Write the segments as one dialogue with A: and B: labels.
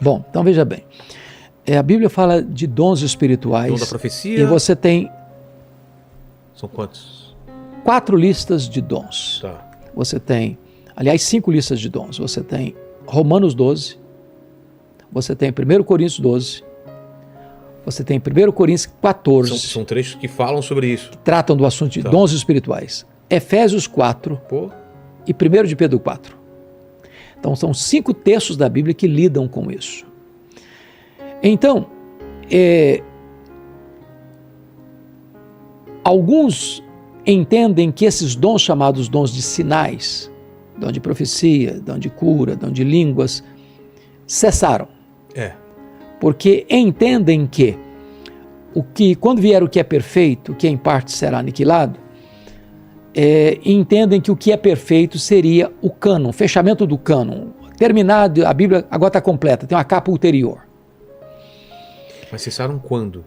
A: Bom, então veja bem. A Bíblia fala de dons espirituais.
B: Dom da profecia.
A: E você tem...
B: São quantos?
A: 4 listas de dons.
B: Tá.
A: Você tem, aliás, 5 listas de dons. Você tem Romanos 12, você tem 1 Coríntios 12, você tem 1 Coríntios 14.
B: São trechos que falam sobre isso.
A: Que tratam do assunto de dons espirituais. Efésios 4 e 1 de Pedro 4. Então são 5 textos da Bíblia que lidam com isso. Então, alguns entendem que esses dons chamados dons de sinais, dom de profecia, dom de cura, dom de línguas, cessaram. Porque entendem que quando vier o que é perfeito, o que em parte será aniquilado, entendem que o que é perfeito seria o cânon, fechamento do cânon. Terminado, a Bíblia agora está completa, tem uma capa ulterior.
B: Mas cessaram quando?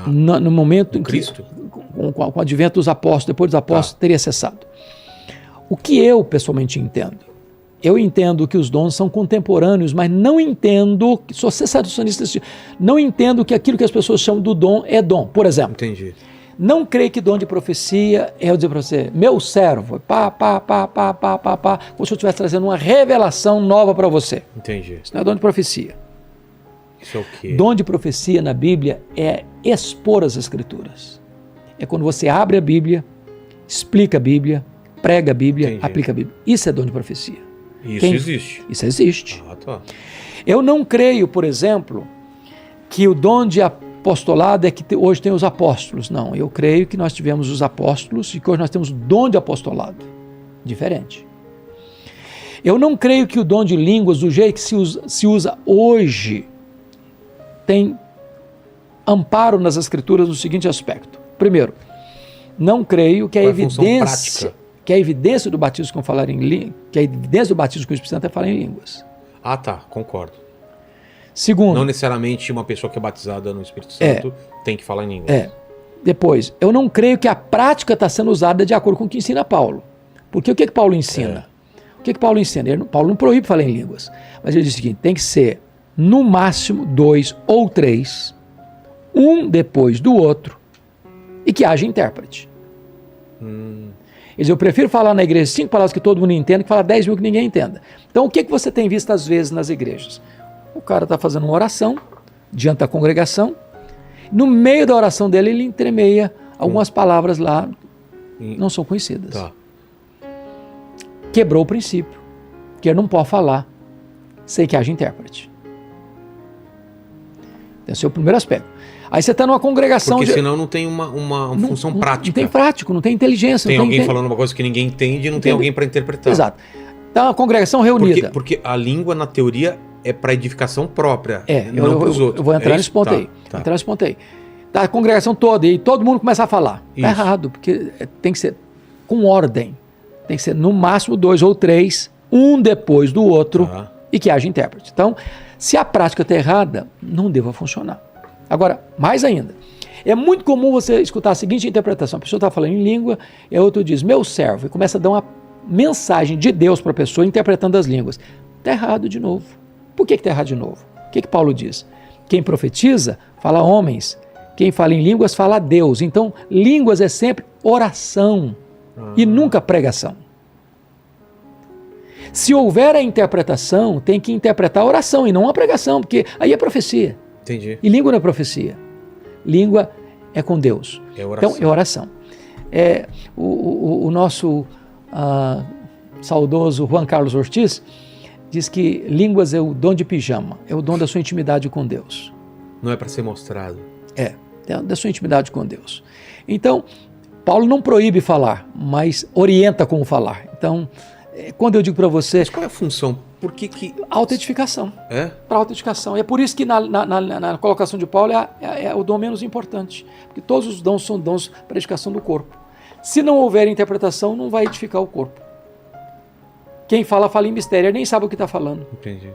A: No momento em
B: Cristo?
A: Com o advento dos apóstolos, depois dos apóstolos, teria cessado. O que eu pessoalmente entendo? Eu entendo que os dons são contemporâneos, mas não entendo, sou cessacionista, não entendo que aquilo que as pessoas chamam do dom é dom. Por exemplo,
B: entendi.
A: Não creio que dom de profecia é eu dizer para você, meu servo, como se eu estivesse trazendo uma revelação nova para você.
B: Entendi.
A: Isso não é dom de profecia.
B: Isso é o quê?
A: Dom de profecia na Bíblia é expor as Escrituras. É quando você abre a Bíblia, explica a Bíblia, prega a Bíblia,
B: entendi.
A: Aplica a Bíblia. Isso é dom de profecia.
B: Isso existe.
A: Isso existe.
B: Tá.
A: Eu não creio, por exemplo, que o dom de apostolado é que hoje tem os apóstolos. Não, eu creio que nós tivemos os apóstolos e que hoje nós temos o dom de apostolado. Diferente. Eu não creio que o dom de línguas, do jeito que se usa hoje, tem amparo nas Escrituras no seguinte aspecto. Primeiro, não creio que a evidência do batismo com falar em línguas, que a evidência do batismo com o Espírito Santo é falar em línguas.
B: Ah, tá, concordo.
A: Segundo,
B: não necessariamente uma pessoa que é batizada no Espírito Santo tem que falar em línguas.
A: Depois, eu não creio que a prática está sendo usada de acordo com o que ensina Paulo. Porque o que Paulo ensina? O que Paulo ensina? Paulo não proíbe falar em línguas, mas ele diz o seguinte, tem que ser no máximo 2 ou 3, um depois do outro, e que haja intérprete. Ele diz, eu prefiro falar na igreja 5 palavras que todo mundo entenda que falar 10 mil que ninguém entenda. Então o que você tem visto às vezes nas igrejas? O cara está fazendo uma oração diante da congregação, no meio da oração dele ele entremeia algumas palavras lá não são conhecidas.
B: Tá.
A: Quebrou o princípio, que ele não pode falar sem que haja intérprete. Esse é o primeiro aspecto. Aí você está numa congregação...
B: Porque senão não tem uma função prática.
A: Não tem prático, não tem inteligência.
B: Tem alguém falando uma coisa que ninguém entende e não tem alguém para interpretar.
A: Exato. Está uma congregação reunida.
B: Porque a língua, na teoria, é para edificação própria,
A: não para os outros. Eu vou entrar nesse ponto aí. Entrar nesse ponto aí. Tá a congregação toda e todo mundo começa a falar. Está errado, porque tem que ser com ordem. Tem que ser no máximo 2 ou 3, um depois do outro, e que haja intérprete. Então, se a prática está errada, não deva funcionar. Agora, mais ainda, é muito comum você escutar a seguinte interpretação. A pessoa está falando em língua, e a outra diz, meu servo, e começa a dar uma mensagem de Deus para a pessoa interpretando as línguas. Está errado de novo. Por que está errado de novo? O que Paulo diz? Quem profetiza, fala a homens. Quem fala em línguas, fala a Deus. Então, línguas é sempre oração e nunca pregação. Se houver a interpretação, tem que interpretar a oração e não a pregação, porque aí é profecia.
B: Entendi.
A: E língua não é profecia. Língua é com Deus.
B: É oração.
A: Então, é oração. O nosso saudoso Juan Carlos Ortiz diz que línguas é o dom de pijama, é o dom da sua intimidade com Deus.
B: Não é para ser mostrado.
A: É da sua intimidade com Deus. Então, Paulo não proíbe falar, mas orienta como falar. Então, quando eu digo para você...
B: Mas qual é a função? Por que
A: Autoedificação. Para autoedificação. É por isso que na colocação de Paulo é o dom menos importante. Porque todos os dons são dons para edificação do corpo. Se não houver interpretação, não vai edificar o corpo. Quem fala em mistério, ele nem sabe o que está falando.
B: Entendi.